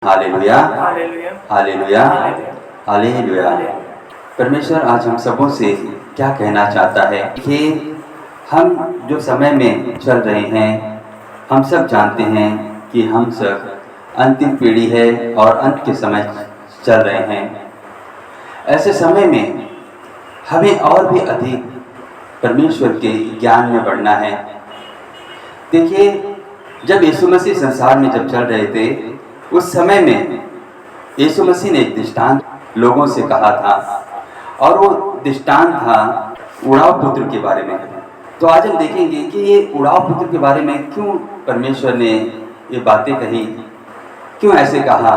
Hallelujah, hallelujah, hallelujah, hallelujah. Hallelujah. परमेश्वर आज हम सबों से क्या कहना चाहता है कि हम जो समय में चल रहे हैं, हम सब जानते हैं कि हम सब अंतिम पीढ़ी है और अंत के समय चल रहे हैं। ऐसे समय में हमें और भी अधिक परमेश्वर के ज्ञान में बढ़ना है। देखिए, जब यीशु मसीह संसार में जब चल रहे थे, उस समय में यीशु मसीह ने एक दृष्टांत लोगों से कहा था और वो दृष्टांत था उड़ाव पुत्र के बारे में। तो आज हम देखेंगे कि ये उड़ाव पुत्र के बारे में क्यों परमेश्वर ने ये बातें कही, क्यों ऐसे कहा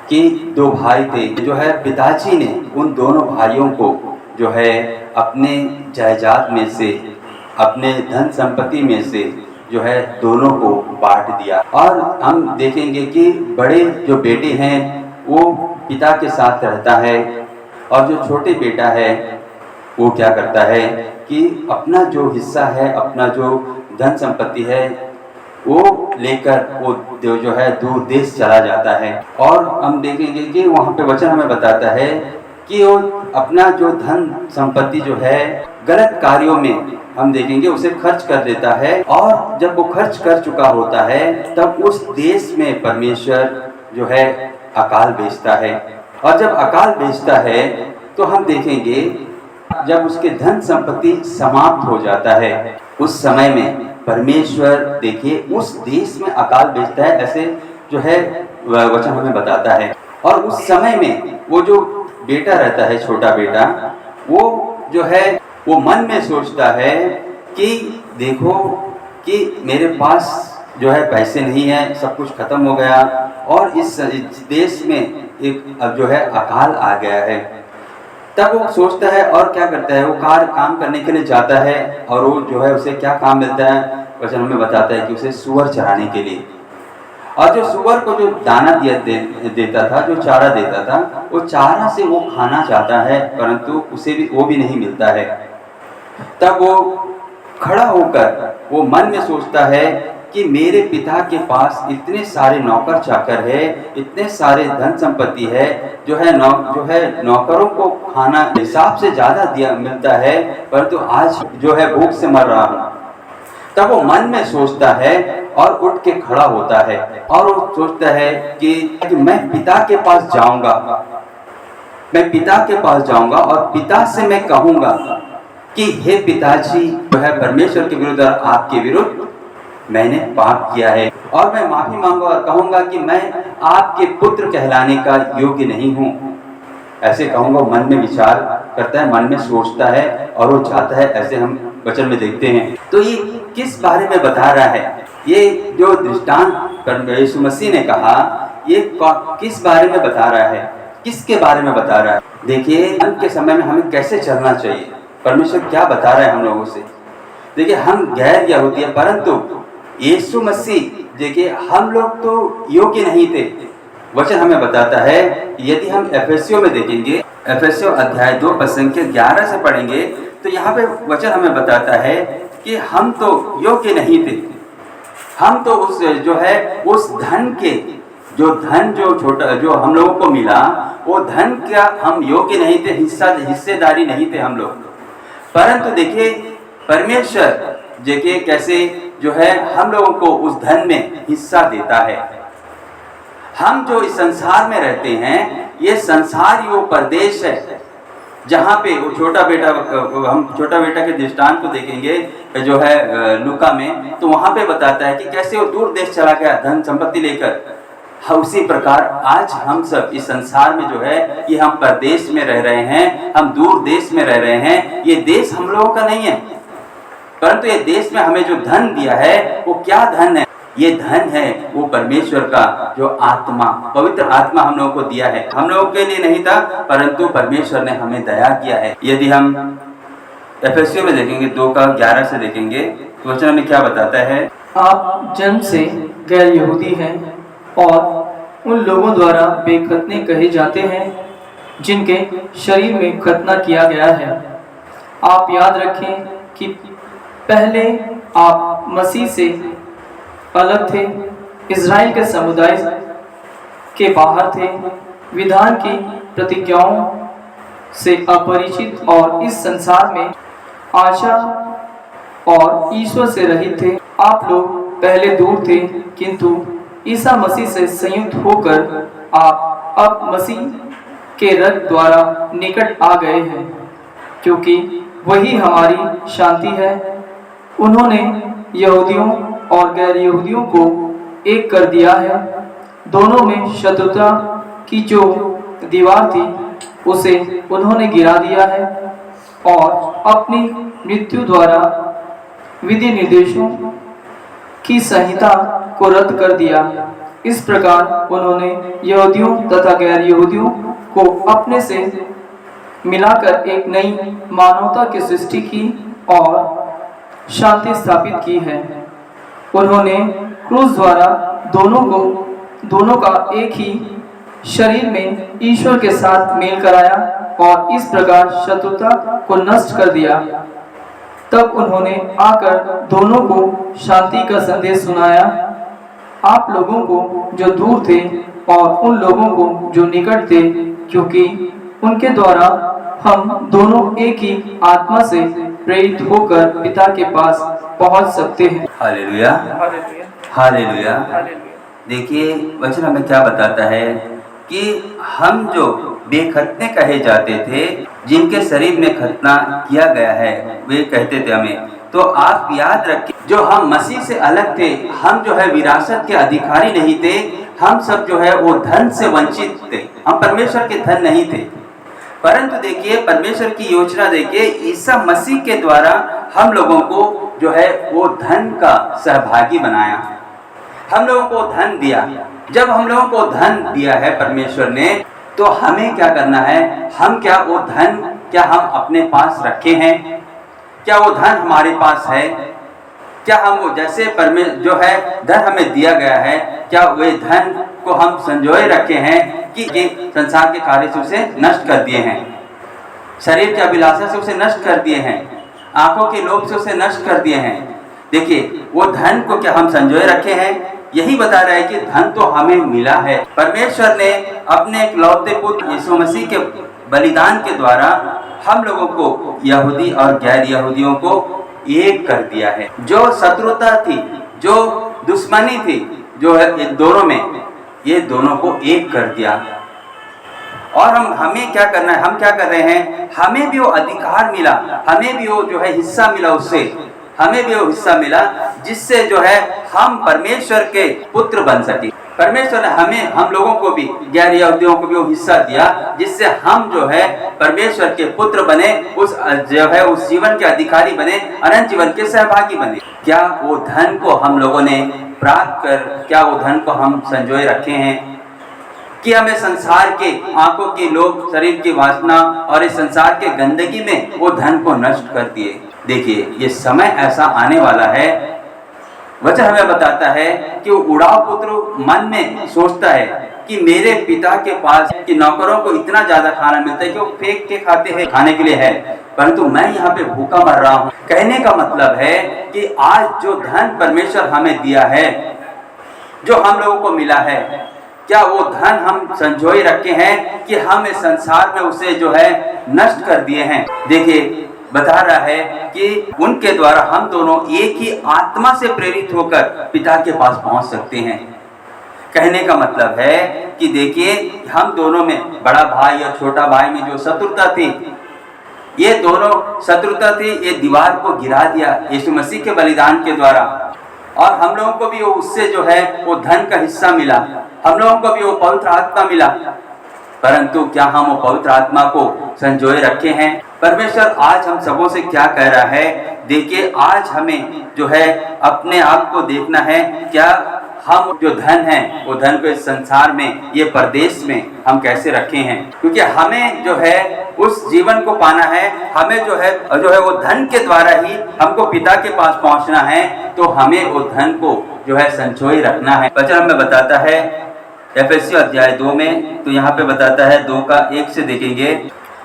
कि दो भाई थे, जो है पिताजी ने उन दोनों भाइयों को जो है अपने जायदाद में से, अपने धन संपत्ति में से जो है दोनों को बांट दिया। और हम देखेंगे कि बड़े जो बेटे हैं वो पिता के साथ रहता है और जो छोटे बेटा है वो क्या करता है कि अपना जो हिस्सा है, अपना जो धन संपत्ति है वो लेकर वो जो है दूर देश चला जाता है। और हम देखेंगे कि वहाँ पे वचन हमें बताता है कि वो अपना जो धन संपत्ति जो है गलत कार्यों में हम देखेंगे उसे खर्च कर देता है, और जब वो खर्च कर चुका होता है तब उस देश में परमेश्वर जो है अकाल भेजता है। और जब अकाल भेजता है तो हम देखेंगे जब उसके धन संपत्ति समाप्त हो जाता है, उस समय में परमेश्वर देखिए उस देश में अकाल भेजता है, ऐसे जो है वचन हमें बताता है। और उस समय में वो जो बेटा रहता है, छोटा बेटा, वो जो है वो मन में सोचता है कि देखो कि मेरे पास जो है पैसे नहीं है, सब कुछ खत्म हो गया और इस देश में एक अब जो है अकाल आ गया है। तब वो सोचता है और क्या करता है, वो काम करने के लिए जाता है और वो जो है उसे क्या काम मिलता है, वचन हमें बताता है कि उसे सुअर चराने के लिए। और जो सुअर को जो दाना देता था, जो चारा देता था, वो चारा से वो खाना चाहता है परंतु उसे भी वो भी नहीं मिलता है। तब वो खड़ा होकर वो मन में सोचता है कि मेरे पिता के पास इतने सारे नौकर चाकर है, इतने सारे धन संपत्ति है, जो है नौकरों को खाना हिसाब से ज़्यादा दिया मिलता है, परंतु आज जो है भूख से मर रहा हूँ। तब वो मन में सोचता है और उठ के खड़ा होता है और वो सोचता है कि मैं पिता के पास जाऊंगा, मैं पिता के पास जाऊंगा और पिता से मैं कहूंगा कि हे पिताजी, जो है परमेश्वर के विरुद्ध और आपके विरुद्ध मैंने पाप किया है, और मैं माफी मांगूंगा और कहूंगा कि मैं आपके पुत्र कहलाने का योग्य नहीं हूँ। ऐसे कहूंगा, मन में विचार करता है, मन में सोचता है और वो चाहता है। ऐसे हम वचन में देखते हैं। तो ये किस बारे में बता रहा है? ये जो दृष्टांत यीशु मसीह ने कहा, ये किस बारे में बता रहा है, किसके बारे में बता रहा है? देखिए, अंत के समय में हमें कैसे चलना चाहिए, परमेश्वर क्या बता रहा है हम लोगों से। देखिए, हम गैर यहूदी है, परंतु यीशु मसीह, देखिए हम लोग तो योग्य नहीं थे। वचन हमें बताता है, यदि हम एफेसियों में देखेंगे, एफेसियों अध्याय 2 पद संख्या 11 से पढ़ेंगे तो यहाँ पे वचन हमें बताता है कि हम तो योग्य नहीं थे। हम तो उस जो है उस धन के जो छोटा जो हम लोगों को मिला, वो धन क्या हम योग्य नहीं थे, हिस्सेदारी नहीं थे हम लोग। परंतु देखिए परमेश्वर देखिए कैसे जो है हम लोगों को उस धन में हिस्सा देता है। हम जो इस संसार में रहते हैं, ये संसार वो परदेश है जहाँ पे वो छोटा बेटा, हम छोटा बेटा के दृष्टांत को देखेंगे जो है लूका में, तो वहाँ पे बताता है कि कैसे वो दूर देश चला गया धन संपत्ति लेकर। उसी प्रकार आज हम सब इस संसार में जो है ये हम परदेश में रह रहे हैं, हम दूर देश में रह रहे हैं। ये देश हम लोगों का नहीं है, परंतु ये देश में हमें जो धन दिया है वो क्या धन है? ये धन है वो परमेश्वर का जो आत्मा, पवित्र आत्मा हम लोगों को दिया है। हम लोगों के लिए नहीं था, परंतु परमेश्वर ने हमें दया किया है। यदि हम एफेसियों में देखेंगे 2:11 से देखेंगे तो वचन में क्या बताता है? आप जन्म से गैर यहूदी हैं और उन लोगों द्वारा बेखतने कहे जाते हैं जिनके शरीर में खतना किया गया है। आप याद रखें कि पहले आप मसीह से अलग थे, इज़राइल के समुदाय के बाहर थे, विधान की प्रतिज्ञाओं से अपरिचित और इस संसार में आशा और ईश्वर से रहित थे। आप लोग पहले दूर थे, किंतु ईसा मसीह से संयुक्त होकर आप अब मसीह के रक्त द्वारा निकट आ गए हैं, क्योंकि वही हमारी शांति है। उन्होंने यहूदियों और गैर यहूदियों को एक कर दिया है। दोनों में शत्रुता की जो दीवार थी उसे उन्होंने गिरा दिया है और अपनी मृत्यु द्वारा विधि निर्देशों की संहिता को रद्द कर दिया। इस प्रकार उन्होंने यहूदियों तथा गैर यहूदियों को अपने से मिलाकर एक नई मानवता की सृष्टि की और शांति स्थापित की है। उन्होंने क्रूस द्वारा दोनों का एक ही शरीर में ईश्वर के साथ मेल कराया और इस प्रकार शत्रुता को नष्ट कर दिया। तब उन्होंने आकर दोनों को शांति का संदेश सुनाया, आप लोगों को जो दूर थे और उन लोगों को जो निकट थे, क्योंकि उनके द्वारा हम दोनों एक ही आत्मा से प्रेरित होकर पिता के पास पहुंच सकते हैं। Hallelujah, hallelujah. देखिए वचन हमें क्या बताता है कि हम जो बेखतने कहे जाते थे, जिनके शरीर में खतना किया गया है, वे कहते थे हमें, तो आप याद रखें जो हम मसीह से अलग थे, हम जो है विरासत के अधिकारी नहीं थे, हम सब जो है वो धन से वंचित थे, हम परमेश्वर के धन नहीं थे। परंतु देखिए परमेश्वर की योजना देखिए, ईसा मसीह के द्वारा हम लोगों को जो है वो धन का सहभागी बनाया, हम लोगों को धन दिया। जब हम लोगों को धन दिया है परमेश्वर ने, तो हमें क्या करना है, हम क्या वो धन क्या हम अपने पास रखे हैं, क्या वो धन हमारे पास है, क्या हम वो जैसे जो है धन हमें दिया गया है, क्या वे धन को हम संजोए रखे हैं कि ये संसार के कार्य से उसे नष्ट कर दिए हैं, शरीर के अभिलाषा से उसे नष्ट कर दिए हैं, आंखों के लोभ से उसे नष्ट कर दिए हैं। देखिए वो धन को क्या हम संजोए रखे हैं, यही बता रहा है कि धन तो हमें मिला है। परमेश्वर ने अपने इकलौते पुत्र यीशु मसीह के बलिदान के द्वारा हम लोगों को यहूदी और गैर यहूदियों को एक कर दिया है। जो शत्रुता थी, जो दुश्मनी थी, जो है दोनों में, ये दोनों को एक कर दिया। और हमें क्या करना है, हम क्या कर रहे हैं, हमें भी वो अधिकार मिला, हमें भी वो जो है हिस्सा मिला, उससे हमें भी वो हिस्सा मिला जिससे जो है हम परमेश्वर के पुत्र बन सके। परमेश्वर ने हम लोगों को भी, गैर यहूदियों को भी वो हिस्सा दिया जिससे हम जो है परमेश्वर के पुत्र बने, उस जो है उस जीवन के अधिकारी बने, अनंत जीवन के सहभागी बने। क्या वो धन को हम लोगों ने प्राप्त कर, क्या वो धन को हम संजोए रखे हैं कि हमें संसार के आंखों के लोभ, शरीर की वासना और इस संसार के गंदगी में वो धन को नष्ट कर दिए। देखिए ये समय ऐसा आने वाला है, वचन हमें बताता है कि वो उड़ाव पुत्र मन में सोचता है कि मेरे पिता के पास कि नौकरों को इतना ज्यादा खाना मिलता है कि वो फेंक के खाते हैं, खाने के लिए है, परंतु मैं यहाँ पे भूखा मर रहा हूँ। कहने का मतलब है कि आज जो धन परमेश्वर हमें दिया है, जो हम लोगों को मिला है, क्या वो धन हम संजोए रखे हैं कि हम इस संसार में उसे जो है नष्ट कर दिए हैं। देखिए बता रहा है कि उनके द्वारा हम दोनों एक ही आत्मा से प्रेरित होकर पिता के पास पहुंच सकते हैं। कहने का मतलब है कि देखिए हम दोनों में, बड़ा भाई और छोटा भाई में जो शत्रुता थी, ये दोनों शत्रुता थी, ये दीवार को गिरा दिया यीशु मसीह के बलिदान के द्वारा। और हम लोगों को भी वो उससे जो है वो धन का हिस्सा मिला, हम लोगों को भी वो पवित्र आत्मा मिला। परंतु क्या हम वो पवित्र आत्मा को संजोए रखे हैं? परमेश्वर आज हम सबों से क्या कह रहा है, देखिए आज हमें जो है अपने आप को देखना है, क्या हम जो धन है वो धन को इस संसार में, ये परदेश में हम कैसे रखे हैं। क्योंकि हमें जो है उस जीवन को पाना है, हमें जो है वो धन के द्वारा ही हमको पिता के पास पहुंचना है, तो हमें वो धन को जो है संजोए रखना है। वचन हमें बताता है एफएससी अध्याय 2 में, तो यहाँ पे बताता है 2:1 से देखेंगे,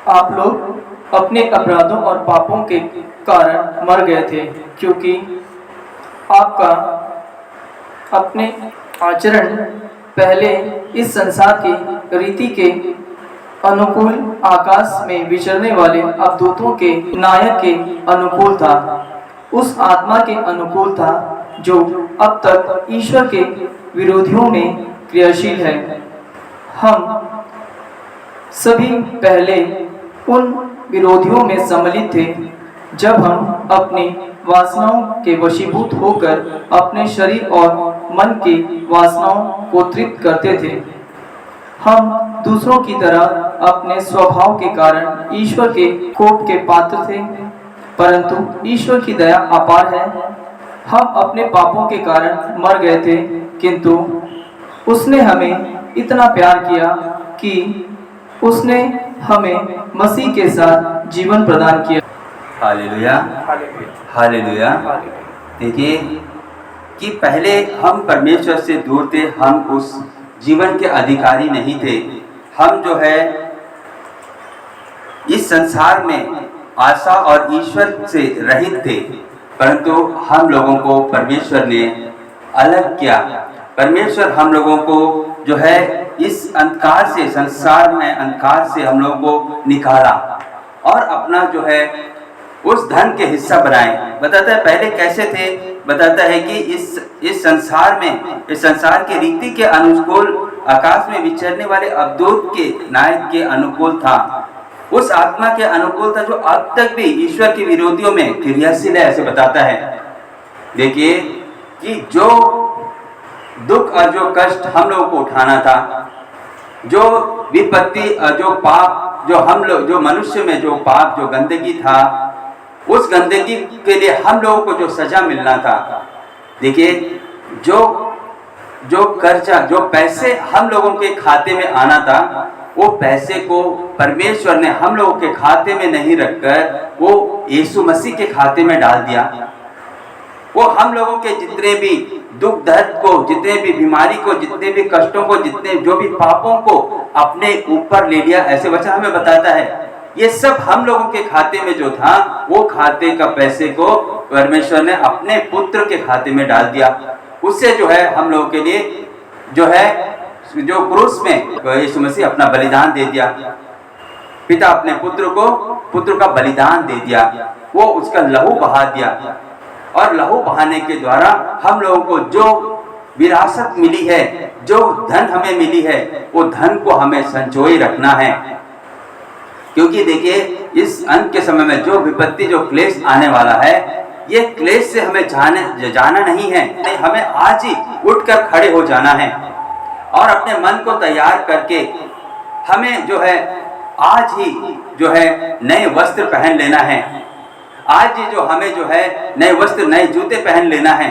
आप लोग अपने अपराधों और पापों के कारण मर गए थे, क्योंकि आपका अपने आचरण पहले इस संसार की रीति के अनुकूल आकाश में विचरने वाले अवधूतों के नायक के अनुकूल था, उस आत्मा के अनुकूल था जो अब तक ईश्वर के विरोधियों में क्रियाशील है। हम सभी पहले उन विरोधियों में सम्मिलित थे जब हम अपनी वासनाओं के वशीभूत होकर अपने शरीर और मन की वासनाओं को तृप्त करते थे। हम दूसरों की तरह अपने स्वभाव के कारण ईश्वर के कोप के पात्र थे, परंतु ईश्वर की दया अपार है। हम अपने पापों के कारण मर गए थे, किंतु उसने हमें इतना प्यार किया कि उसने हमें मसीह के साथ जीवन प्रदान किया। Hallelujah, hallelujah. देखिए कि पहले हम परमेश्वर से दूर थे, हम उस जीवन के अधिकारी नहीं थे। हम जो है इस संसार में आशा और ईश्वर से रहित थे, परंतु हम लोगों को परमेश्वर ने अलग किया। परमेश्वर हम लोगों को जो है इस अंधकार से, संसार में अंधकार से हम लोगों को निकाला और अपना जो है उस धन के हिस्सा बनाए। बताता है पहले कैसे थे, बताता है कि इस संसार में, इस संसार की रीति के अनुकूल आकाश में विचरने वाले अवधूत के नायक के अनुकूल था, उस आत्मा के अनुकूल था जो अब तक भी ईश्वर के विरोधियों में क्रियाशील है, ऐसे बताता है। देखिए कि जो दुख और जो कष्ट हम लोगों को उठाना था, जो विपत्ति और जो पाप, जो हम लोग, जो मनुष्य में जो पाप, जो गंदगी था, उस गंदगी के लिए हम लोगों को जो सजा मिलना था। देखिए जो कर्जा, जो पैसे हम लोगों के खाते में आना था, वो पैसे को परमेश्वर ने हम लोगों के खाते में नहीं रखकर वो यीशु मसीह के खाते में डाल दिया। वो हम लोगों के जितने भी दुख दर्द को, जितने भी बीमारी को, जितने भी कष्टों को, जितने जो भी पापों को अपने ऊपर ले लिया, ऐसे वचन हमें बताता है। ये सब हम लोगों के खाते में जो था, वो खाते का पैसे को परमेश्वर ने अपने पुत्र के खाते में डाल दिया। उससे जो है हम लोगों के लिए जो है, जो क्रूस में यीशु मसीह अपना बलिदान दे दिया। पिता अपने पुत्र का बलिदान दे दिया, वो उसका लहू बहा दिया, और लहू बहाने के द्वारा हम लोगों को जो विरासत मिली है, जो धन हमें मिली है, वो धन को हमें संजोए रखना है। क्योंकि देखिए इस अंत के समय में जो विपत्ति, जो क्लेश आने वाला है, ये क्लेश से हमें जाना नहीं है, हमें आज ही उठकर खड़े हो जाना है और अपने मन को तैयार करके हमें जो है आज ही जो है नए वस्त्र पहन लेना है। आज ही जो हमें जो है नए वस्त्र, नए जूते पहन लेना है,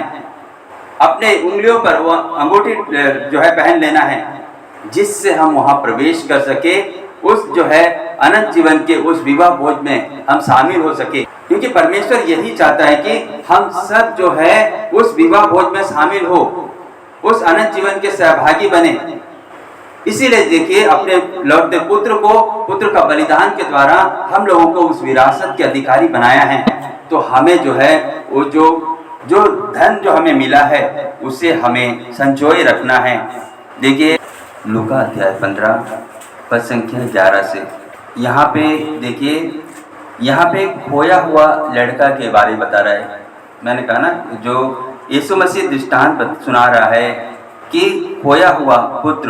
अपने उंगलियों पर वो अंगूठी जो है पहन लेना है, जिससे हम वहां प्रवेश कर सके, उस जो है अनंत जीवन के उस विवाह भोज में हम शामिल हो सके। क्योंकि परमेश्वर यही चाहता है कि हम सब जो है उस विवाह भोज में शामिल हो, उस अनंत जीवन के सहभागी बने। इसीलिए देखिए अपने लौटते पुत्र का बलिदान के द्वारा हम लोगों को उस विरासत के अधिकारी बनाया है। तो हमें जो है वो जो धन जो हमें मिला है, उसे हमें संजोए रखना है। देखिए लूका अध्याय 15 पद संख्या 11 से यहाँ पे देखिए, यहाँ पे खोया हुआ लड़का के बारे में बता रहा है। मैंने कहा ना, जो यीशु मसीह दृष्टांत सुना रहा है कि खोया हुआ पुत्र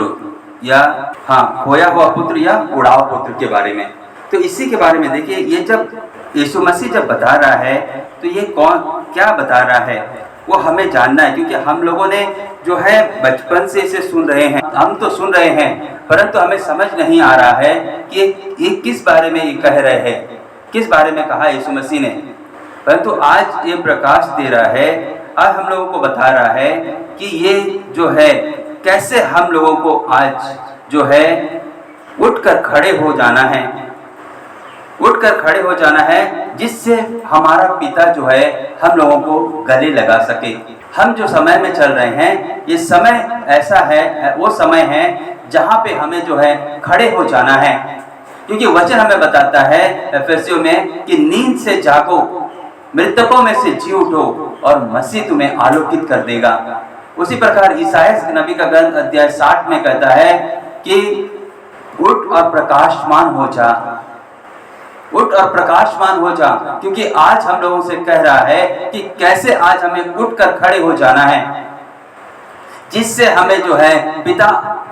या उड़ाव पुत्र के बारे में। तो इसी के बारे में देखिए, ये जब यीशु मसीह जब बता रहा है तो ये क्या बता रहा है, वो हमें जानना है। क्योंकि हम लोगों ने जो है बचपन से इसे सुन रहे हैं, हम तो सुन रहे हैं, परंतु हमें समझ नहीं आ रहा है कि ये किस बारे में ये कह रहे हैं, किस बारे में कहा यीशु मसीह ने। परंतु आज ये प्रकाश दे रहा है, आज हम लोगों को बता रहा है कि ये जो है कैसे हम लोगों को आज जो है उठकर खड़े हो जाना है, उठकर खड़े हो जाना है, जिससे हमारा पिता जो है हम लोगों को गले लगा सके। हम जो समय में चल रहे हैं, ये समय ऐसा है, वो समय है जहाँ पे हमें जो है खड़े हो जाना है। क्योंकि वचन हमें बताता है एफेसियों में कि नींद से जागो, मृतकों में से जी उठो और मसीह तुम्हें आलोकित कर देगा। उसी प्रकार ईसाया नबी का ग्रंथ अध्याय 60 में कहता है कि उठ और प्रकाशमान हो जा, उठ और प्रकाशमान हो जा। क्योंकि आज हम लोगों से कह रहा है कि कैसे आज हमें उठकर खड़े हो जाना है, जिससे हमें जो है पिता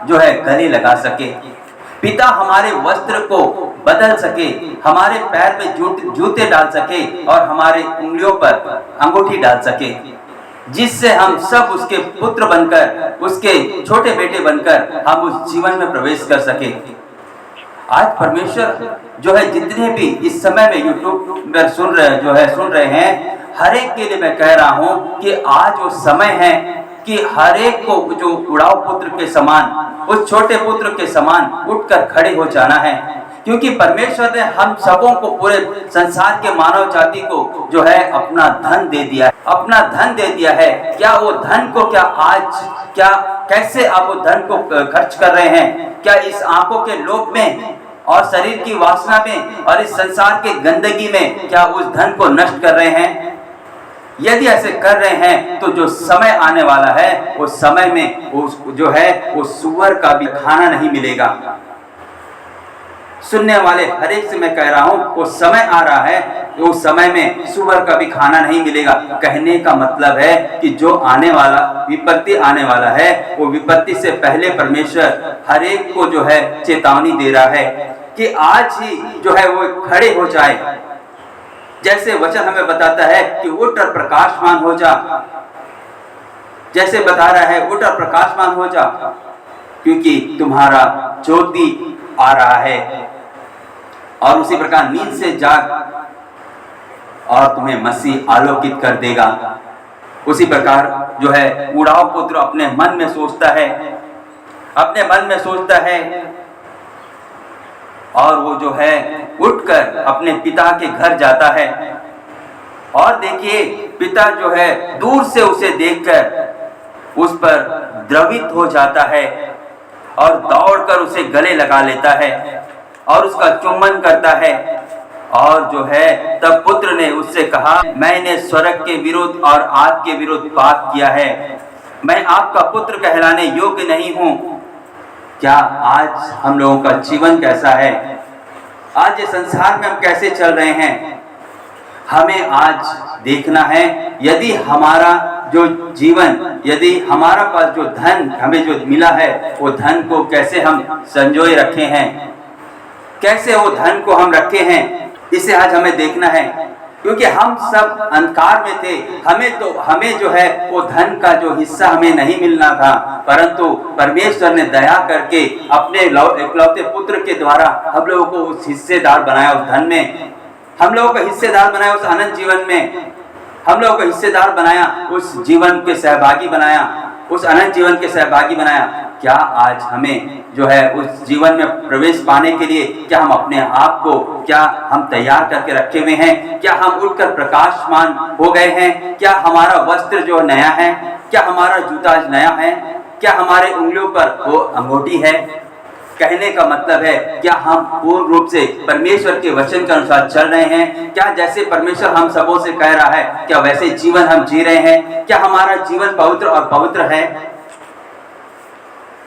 जो है गले लगा सके, पिता हमारे वस्त्र को बदल सके, हमारे पैर में जूते डाल सके और हमारे उंगलियों पर अंगूठी डाल सके, जिससे हम सब उसके पुत्र बनकर, उसके छोटे बेटे बनकर हम उस जीवन में प्रवेश कर सके। आज परमेश्वर जो है जितने भी इस समय में यूट्यूब पर सुन रहे हैं, हर एक के लिए मैं कह रहा हूं कि आज वो समय है कि हर एक को जो उड़ाऊ पुत्र के समान, उस छोटे पुत्र के समान उठकर खड़े हो जाना है। क्योंकि परमेश्वर ने हम सबों को, पूरे संसार के मानव जाति को जो है अपना धन दे दिया है, अपना धन दे दिया है। क्या वो धन को कैसे आप वो धन को खर्च कर रहे हैं? क्या इस आंखों के लोभ में और शरीर की वासना में और इस संसार के गंदगी में क्या उस धन को नष्ट कर रहे हैं? यदि ऐसे कर रहे हैं तो जो समय आने वाला है, उस समय में जो है वो सूअर का भी खाना नहीं मिलेगा। सुनने वाले हर एक से मैं कह रहा हूं, वो समय आ रहा है, उस समय में सूअर का भी खाना नहीं मिलेगा। कहने का मतलब है कि जो आने वाला विपत्ति आने वाला है, वो विपत्ति से पहले परमेश्वर हर एक को जो है चेतावनी दे रहा है कि आज ही जो है वो खड़े हो जाए। जैसे वचन हमें बताता है कि उठ और प्रकाशमान हो जा, जैसे बता रहा है उठ और प्रकाशमान हो जा, क्योंकि तुम्हारा ज्योति आ रहा है। और उसी प्रकार नींद से जाग और तुम्हें मसीह आलोकित कर देगा। उसी प्रकार जो है उड़ाऊ पुत्र अपने मन में सोचता है, अपने मन में सोचता है और वो जो है उठकर अपने पिता के घर जाता है। और देखिए पिता जो है दूर से उसे देखकर उस पर द्रवित हो जाता है और दौड़कर उसे गले लगा लेता है और उसका चुम्बन करता है। और जो है तब पुत्र ने उससे कहा, मैंने स्वर्ग के विरुद्ध और आपके विरुद्ध पाप किया है, मैं आपका पुत्र कहलाने योग्य नहीं हूं। क्या आज हम लोगों का जीवन कैसा है? आज ये संसार में हम कैसे चल रहे हैं? हमें आज देखना है, यदि हमारा जो जीवन, यदि हमारा पास जो धन हमें जो मिला है, वो धन को कैसे हम संजोए रखे हैं, कैसे वो धन को हम रखे हैं, इसे आज हमें देखना है। क्योंकि हम सब अंधकार में थे, हमें जो है वो धन का जो हिस्सा हमें नहीं मिलना था, परंतु परमेश्वर ने दया करके अपने इकलौते पुत्र के द्वारा हम लोगों को उस हिस्सेदार बनाया, उस धन में हम लोगों को हिस्सेदार बनाया, उस अनंत जीवन में हम लोगों को हिस्सेदार बनाया, उस जीवन के सहभागी बनाया, उस अनंत जीवन के सहभागी बनाया। क्या आज हमें जो है उस जीवन में प्रवेश पाने के लिए क्या हम अपने आप को क्या हम तैयार करके रखे हुए हैं? क्या हम उठकर प्रकाशमान हो गए हैं? क्या हमारा वस्त्र जो नया है? क्या हमारा जूता नया है? क्या हमारे उंगलियों पर वो अंगूठी है? कहने का मतलब है, क्या हम पूर्ण रूप से परमेश्वर के वचन के अनुसार चल रहे हैं? क्या जैसे परमेश्वर हम सबों से कह रहा है, क्या वैसे जीवन हम जी रहे हैं? क्या हमारा जीवन पवित्र और पवित्र है?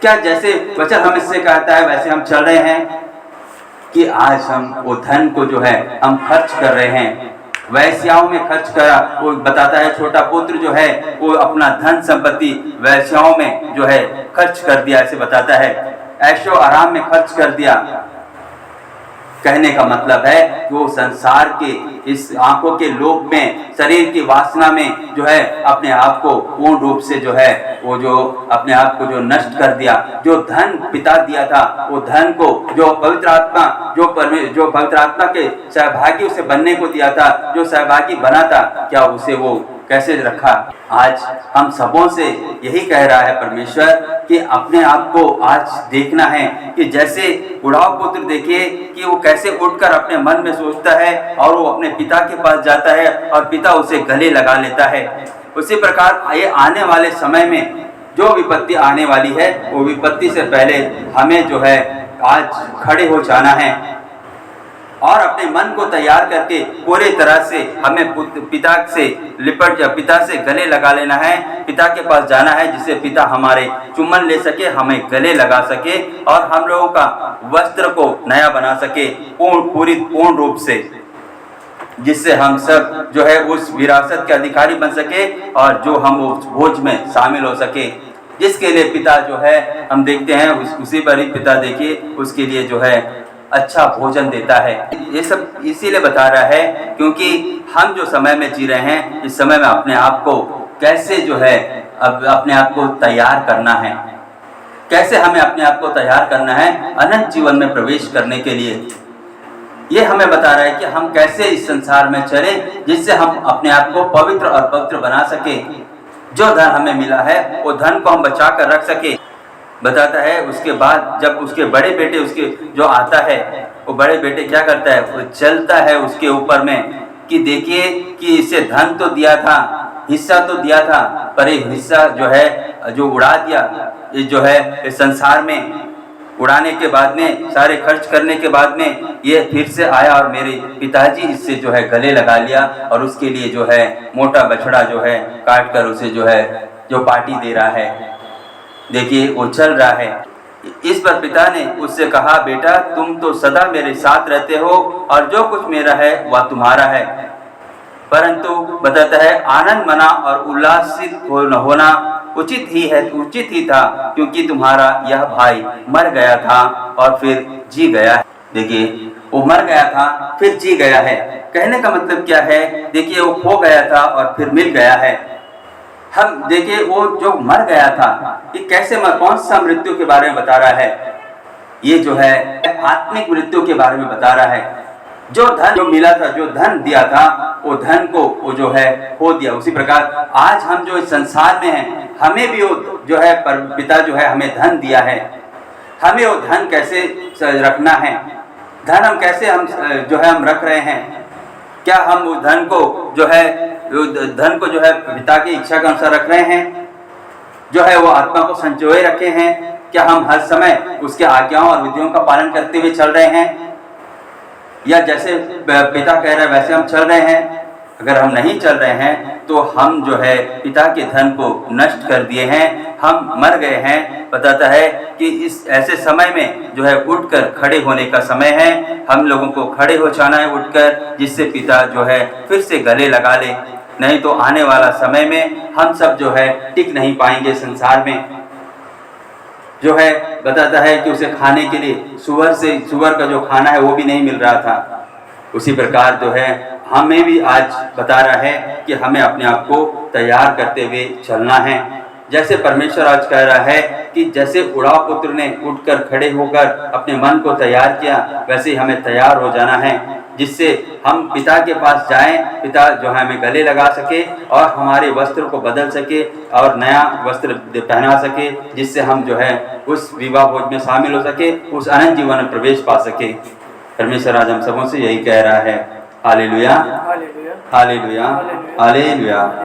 क्या जैसे वचन हम इससे कहता है वैसे हम चल रहे हैं? कि आज हम वो धन को जो है हम खर्च कर रहे हैं, वैश्याओं में खर्च करा। वो बताता है छोटा पुत्र जो है वो अपना धन संपत्ति वैश्याओं में जो है खर्च कर दिया, ऐसे बताता है, ऐशो आराम में खर्च कर दिया। कहने का मतलब है कि वो संसार के इस आंखों के लोभ में, शरीर की वासना में जो है अपने आप को पूर्ण रूप से जो है वो जो अपने आप को जो नष्ट कर दिया। जो धन पिता दिया था, वो धन को जो पवित्र आत्मा के सहभागी उसे बनने को दिया था, जो सहभागी बना था, क्या उसे वो कैसे रखा? आज हम सबों से यही कह रहा है परमेश्वर कि अपने आप को आज देखना है कि जैसे उड़ाऊ पुत्र देखिए कि वो कैसे उठकर अपने मन में सोचता है और वो अपने पिता के पास जाता है और पिता उसे गले लगा लेता है। उसी प्रकार ये आने वाले समय में जो विपत्ति आने वाली है, वो विपत्ति से पहले हमें जो है आज खड़े हो जाना है। और अपने मन को तैयार करके पूरे तरह से हमें पिता से पिता से गले लगा लेना है, पिता के पास जाना है, जिससे पिता हमारे चुम्बन ले सके, हमें गले लगा सके और हम लोगों का वस्त्र को नया बना सके पूर्ण रूप से, जिससे हम सब जो है उस विरासत के अधिकारी बन सके और जो हम उस भोज में शामिल हो सके, जिसके लिए पिता जो है हम देखते हैं उसी पर ही पिता देखिए उसके लिए जो है अच्छा भोजन देता है। ये सब इसीलिए बता रहा है क्योंकि हम जो समय में जी रहे हैं, इस समय में अपने आप को कैसे जो है अब अपने आप को तैयार करना है, कैसे हमें अपने आप को तैयार करना है अनंत जीवन में प्रवेश करने के लिए। ये हमें बता रहा है कि हम कैसे इस संसार में चलें जिससे हम अपने आप को पवित्र और पवित्र बना सके। जो धन हमें मिला है वो धन को हम बचा कर रख सके। बताता है उसके बाद जब उसके बड़े बेटे उसके जो आता है, वो बड़े बेटे क्या करता है, वो चलता है उसके ऊपर में कि देखिए कि इसे धन तो दिया था, हिस्सा तो दिया था, पर ये हिस्सा जो है जो उड़ा दिया, ये जो है इस संसार में उड़ाने के बाद में, सारे खर्च करने के बाद में ये फिर से आया और मेरे पिताजी इससे जो है गले लगा लिया और उसके लिए जो है मोटा बछड़ा जो है काट कर उसे जो है जो पार्टी दे रहा है। देखिए वो चल रहा है। इस पर पिता ने उससे कहा, बेटा तुम तो सदा मेरे साथ रहते हो और जो कुछ मेरा है वह तुम्हारा है, परंतु बताता है आनंद मना और उल्लासित होना उचित ही था क्योंकि तुम्हारा यह भाई मर गया था और फिर जी गया है। देखिए वो मर गया था फिर जी गया है, कहने का मतलब क्या है, देखिए वो खो गया था और फिर मिल गया है। हम देखिए वो जो मर गया था ये कैसे कौन सा मृत्यु के बारे में बता रहा है, ये जो है आत्मिक मृत्यु के बारे में बता रहा है। जो धन जो मिला था, जो धन दिया था, वो धन को वो जो है खो दिया। उसी प्रकार आज हम जो इस संसार में हैं, हमें भी वो जो है पिता जो है हमें धन दिया है, हमें वो धन कैसे रखना है, धन हम कैसे हम जो है हम रख रहे हैं, क्या हम उस धन को जो है पिता की इच्छा के अनुसार रख रहे हैं, जो है वो आत्मा को संजोए रखे हैं, क्या हम हर समय उसके आज्ञाओं और विधियों का पालन करते हुए चल रहे हैं, या जैसे पिता कह रहे हैं वैसे हम चल रहे हैं। अगर हम नहीं चल रहे हैं तो हम जो है पिता के धन को नष्ट कर दिए हैं, हम मर गए हैं। बताता है कि इस ऐसे समय में जो है उठकर खड़े होने का समय है, हम लोगों को खड़े हो जाना है उठकर, जिससे पिता जो है फिर से गले लगा ले, नहीं तो आने वाला समय में हम सब जो है टिक नहीं पाएंगे संसार में। जो है बताता है कि उसे खाने के लिए सुअर का जो खाना है वो भी नहीं मिल रहा था। उसी प्रकार जो है हमें भी आज बता रहा है कि हमें अपने आप को तैयार करते हुए चलना है। जैसे परमेश्वर आज कह रहा है कि जैसे उड़ाव पुत्र ने उठकर खड़े होकर अपने मन को तैयार किया, वैसे ही हमें तैयार हो जाना है, जिससे हम पिता के पास जाएं, पिता जो है हमें गले लगा सके और हमारे वस्त्र को बदल सके और नया वस्त्र पहना सके, जिससे हम जो है उस विवाह भोज में शामिल हो सके, उस अनंत जीवन में प्रवेश पा सके। परमेश्वर आज हम सबों से यही कह रहा है। Hallelujah, hallelujah, hallelujah, hallelujah.